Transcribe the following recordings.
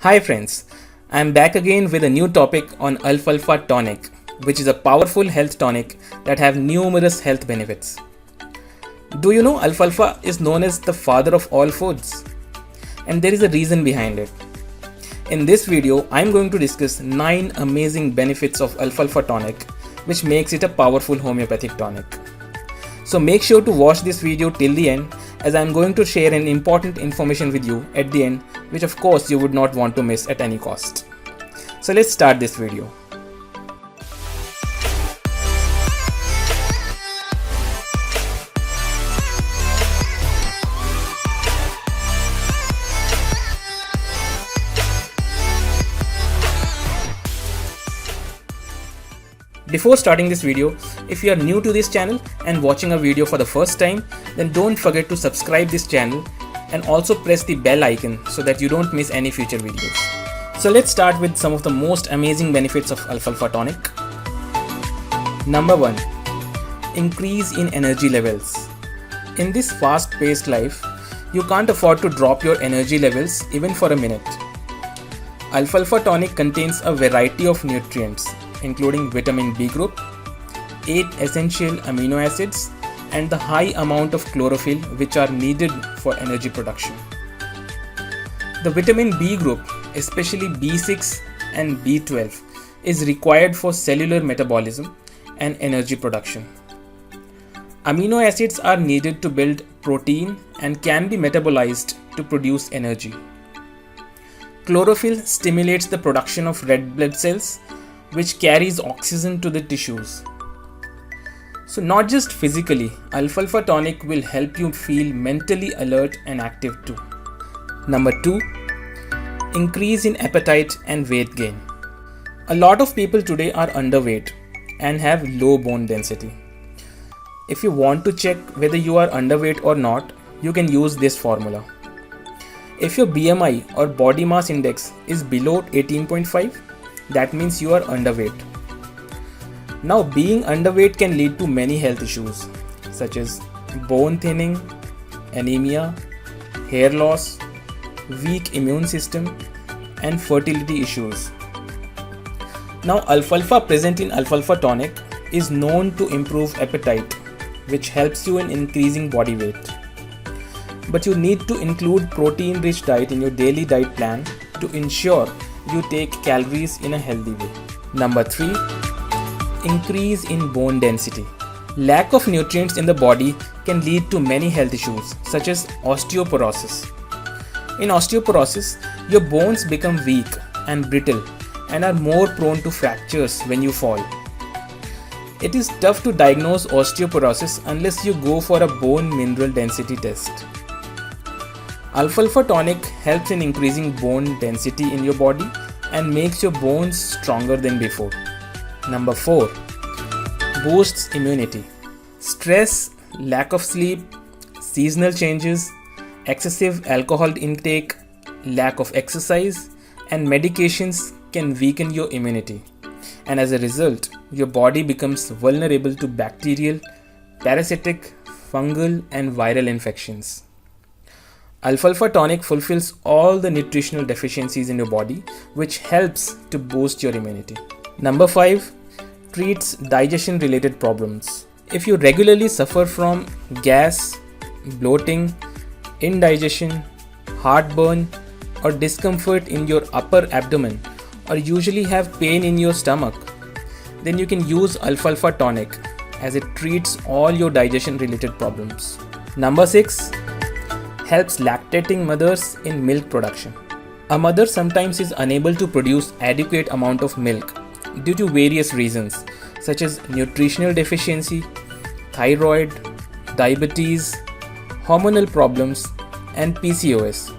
Hi friends, I am back again with a new topic on Alfalfa Tonic, which is a powerful health tonic that have numerous health benefits. Do you know alfalfa is known as the father of all foods? And there is a reason behind it. In this video, I am going to discuss 9 amazing benefits of Alfalfa Tonic, which makes it a powerful homeopathic tonic. So make sure to watch this video till the end, as I am going to share an important information with you at the end, which of course you would not want to miss at any cost. So let's start this video. Before starting this video, if you are new to this channel and watching a video for the first time, then don't forget to subscribe this channel and also press the bell icon so that you don't miss any future videos. So let's start with some of the most amazing benefits of Alfalfa Tonic. Number 1. Increase in energy levels. In this fast-paced life, you can't afford to drop your energy levels even for a minute. Alfalfa Tonic contains a variety of nutrients, including vitamin B group, 8 essential amino acids, and the high amount of chlorophyll which are needed for energy production. The vitamin B group, especially B6 and B12, is required for cellular metabolism and energy production. Amino acids are needed to build protein and can be metabolized to produce energy. Chlorophyll stimulates the production of red blood cells, which carries oxygen to the tissues. So not just physically, Alfalfa Tonic will help you feel mentally alert and active too. Number 2. Increase in appetite and weight gain. A lot of people today are underweight and have low bone density. If you want to check whether you are underweight or not, you can use this formula. If your BMI or body mass index is below 18.5, that means you are underweight. Now, being underweight can lead to many health issues such as bone thinning, anemia, hair loss, weak immune system, and fertility issues. Now, alfalfa present in Alfalfa Tonic is known to improve appetite, which helps you in increasing body weight. But you need to include protein-rich diet in your daily diet plan to ensure you take calories in a healthy way. Number 3. Increase in bone density. Lack of nutrients in the body can lead to many health issues such as osteoporosis. In osteoporosis, your bones become weak and brittle and are more prone to fractures when you fall. It is tough to diagnose osteoporosis unless you go for a bone mineral density test. Alfalfa Tonic helps in increasing bone density in your body and makes your bones stronger than before. Number 4. Boosts immunity. Stress, lack of sleep, seasonal changes, excessive alcohol intake, lack of exercise, and medications can weaken your immunity. And as a result, your body becomes vulnerable to bacterial, parasitic, fungal, and viral infections. Alfalfa Tonic fulfills all the nutritional deficiencies in your body, which helps to boost your immunity. Number 5. Treats digestion related problems. If you regularly suffer from gas, bloating, indigestion, heartburn, or discomfort in your upper abdomen, or usually have pain in your stomach, then you can use Alfalfa Tonic as it treats all your digestion related problems. Number 6. Helps lactating mothers in milk production. A mother sometimes is unable to produce adequate amount of milk due to various reasons such as nutritional deficiency, thyroid, diabetes, hormonal problems, and PCOS.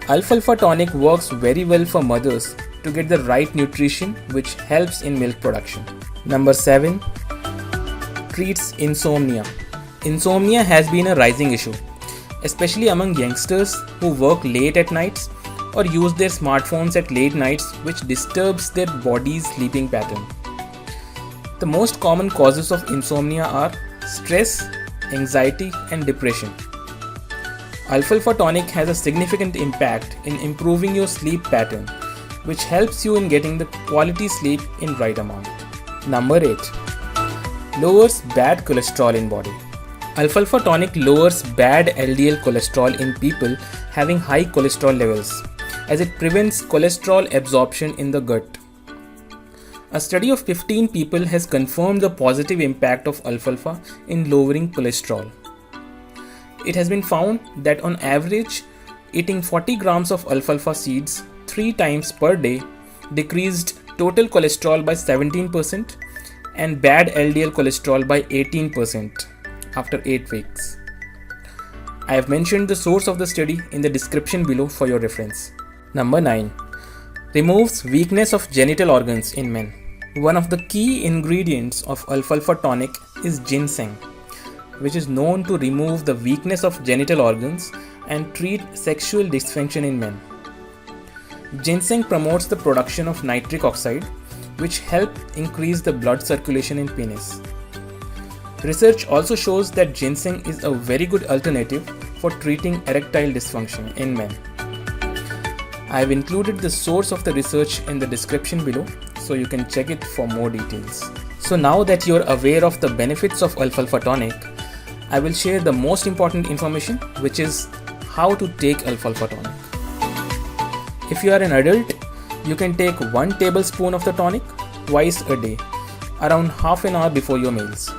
Alfalfa Tonic works very well for mothers to get the right nutrition, which helps in milk production. Number 7. Treats insomnia. Insomnia has been a rising issue, especially among youngsters who work late at nights or use their smartphones at late nights, which disturbs their body's sleeping pattern. The most common causes of insomnia are stress, anxiety, and depression. Alfalfa tonic has a significant impact in improving your sleep pattern, which helps you in getting the quality sleep in right amount. Number 8. Lowers bad cholesterol in body. Alfalfa tonic lowers bad LDL cholesterol in people having high cholesterol levels, as it prevents cholesterol absorption in the gut. A study of 15 people has confirmed the positive impact of alfalfa in lowering cholesterol. It has been found that on average, eating 40 grams of alfalfa seeds 3 times per day decreased total cholesterol by 17% and bad LDL cholesterol by 18% after 8 weeks. I have mentioned the source of the study in the description below for your reference. Number 9. Removes weakness of genital organs in men. One of the key ingredients of alfalfa tonic is ginseng, which is known to remove the weakness of genital organs and treat sexual dysfunction in men. Ginseng promotes the production of nitric oxide, which helps increase the blood circulation in penis. Research also shows that ginseng is a very good alternative for treating erectile dysfunction in men. I have included the source of the research in the description below, so you can check it for more details. So now that you are aware of the benefits of alfalfa tonic, I will share the most important information, which is how to take alfalfa tonic. If you are an adult, you can take 1 tablespoon of the tonic twice a day, around half an hour before your meals.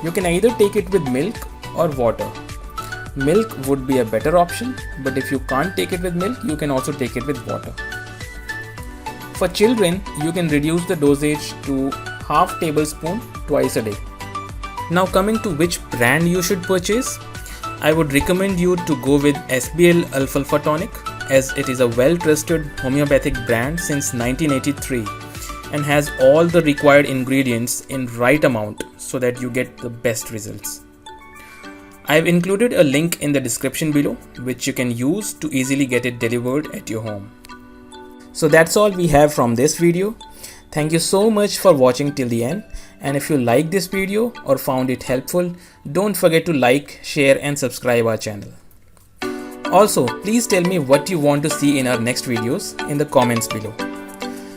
You can either take it with milk or water. Milk would be a better option, but if you can't take it with milk, you can also take it with water. For children, you can reduce the dosage to half tablespoon twice a day. Now coming to which brand you should purchase, I would recommend you to go with SBL Alfalfa Tonic, as it is a well-trusted homeopathic brand since 1983 and has all the required ingredients in right amount so that you get the best results. I have included a link in the description below, which you can use to easily get it delivered at your home. So that's all we have from this video. Thank you so much for watching till the end, and if you like this video or found it helpful, don't forget to like, share and subscribe our channel. Also, please tell me what you want to see in our next videos in the comments below.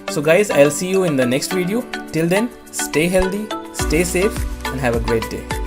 So guys, I'll see you in the next video. Till then, stay healthy, stay safe and have a great day.